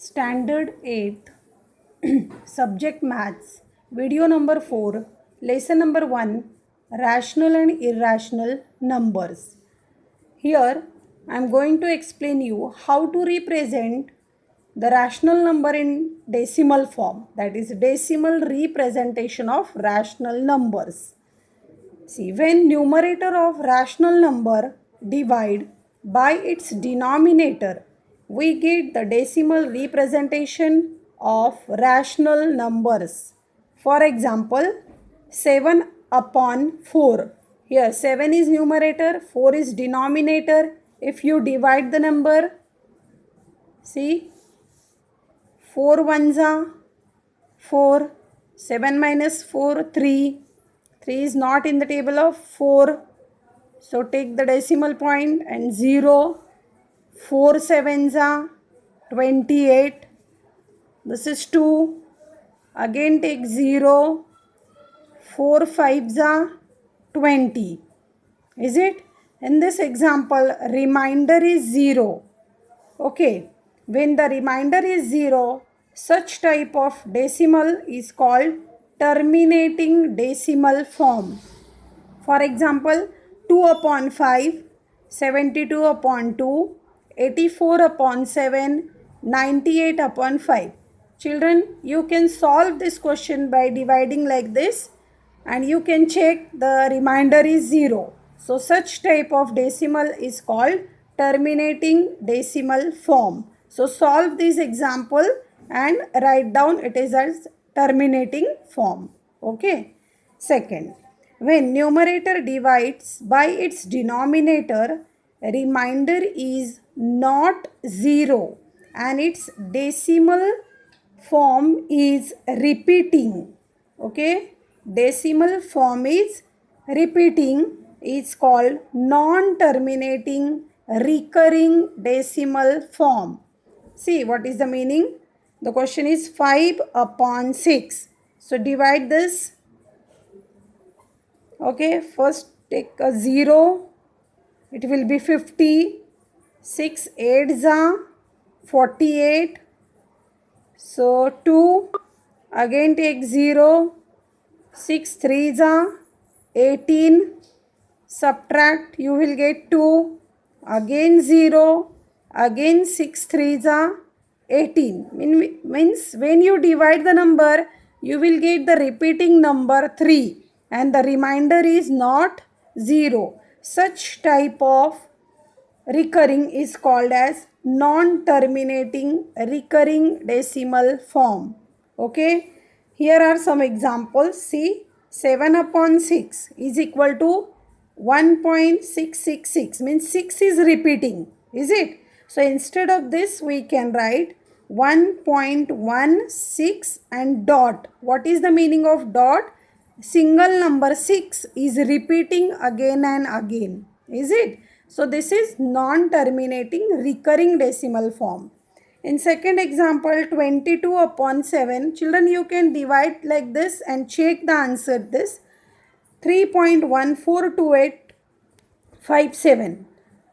Standard 8th Subject Maths Video number 4 Lesson number 1 Rational and Irrational Numbers. Here I am going to explain you how to represent the rational number in decimal form, that is decimal representation of rational numbers. See, when numerator of rational number divide by its denominator, we get the decimal representation of rational numbers. For example, 7 upon 4. Here 7 is numerator, 4 is denominator. If you divide the number, see, 4 ones are 4, 7 minus 4, 3. 3 is not in the table of 4. So take the decimal point and 0. 4 sevens are 28. This is 2. Again take 0. 4 fives are 20. Is it? In this example, remainder is 0. Okay. When the remainder is 0, such type of decimal is called terminating decimal form. For example, 2 upon 5, 72 upon 2, 84 upon 7, 98 upon 5. Children, you can solve this question by dividing like this and you can check the remainder is 0. So such type of decimal is called terminating decimal form. So solve this example and write down it is as terminating form. Okay. Second, when numerator divides by its denominator, remainder is not 0 and its decimal form is repeating. Okay. Decimal form is repeating, is called non-terminating recurring decimal form. See, what is the meaning? The question is 5 upon 6. So divide this. Okay, first take a 0. It will be 50. 6 8s are 48. So 2. Again take 0. 6 3s are 18. Subtract, you will get 2. Again 0. Again 6 3s are 18. Means when you divide the number, you will get the repeating number 3 and the remainder is not 0. Such type of recurring is called as non-terminating recurring decimal form. Okay. Here are some examples. See, 7 upon 6 is equal to 1.666. Means 6 is repeating. Is it? So instead of this, we can write 1.16 and dot. What is the meaning of dot? Single number 6 is repeating again and again. Is it? So this is non-terminating recurring decimal form. In second example, 22 upon 7. Children, you can divide like this and check the answer this. 3.142857.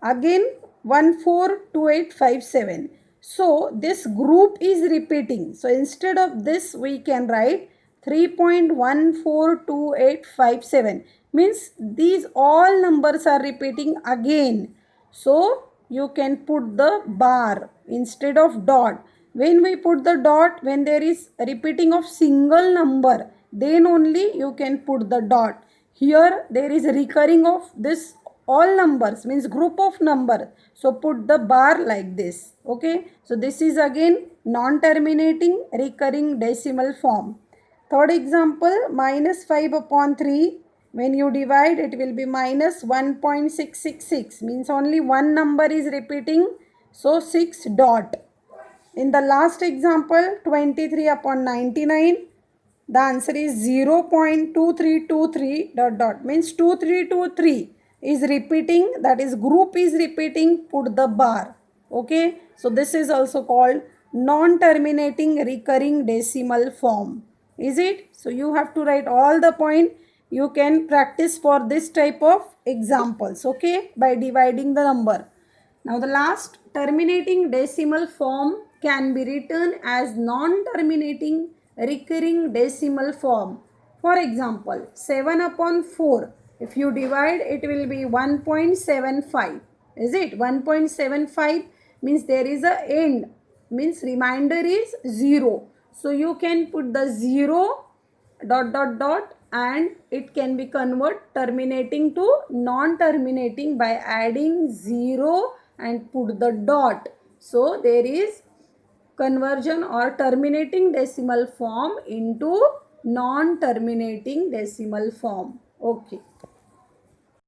Again 142857. So this group is repeating. So instead of this, we can write 3.142857. Means these all numbers are repeating again. So you can put the bar instead of dot. When we put the dot, when there is repeating of single number, then only you can put the dot. Here there is recurring of this all numbers, means group of numbers. So put the bar like this. Okay. So this is again non-terminating recurring decimal form. Third example, minus 5 upon 3. When you divide, it will be minus 1.666. Means only one number is repeating. So 6 dot. In the last example, 23 upon 99. The answer is 0.2323 dot dot. Means 2323 is repeating. That is group is repeating. Put the bar. Okay. So this is also called non-terminating recurring decimal form. Is it? So you have to write all the point. You can practice for this type of examples. Okay. By dividing the number. Now the last terminating decimal form can be written as non-terminating recurring decimal form. For example, 7 upon 4, if you divide, it will be 1.75. Is it? 1.75 means there is a end, means remainder is 0. So you can put the 0 dot dot dot and it can be convert terminating to non-terminating by adding 0 and put the dot. So there is conversion or terminating decimal form into non-terminating decimal form. Okay.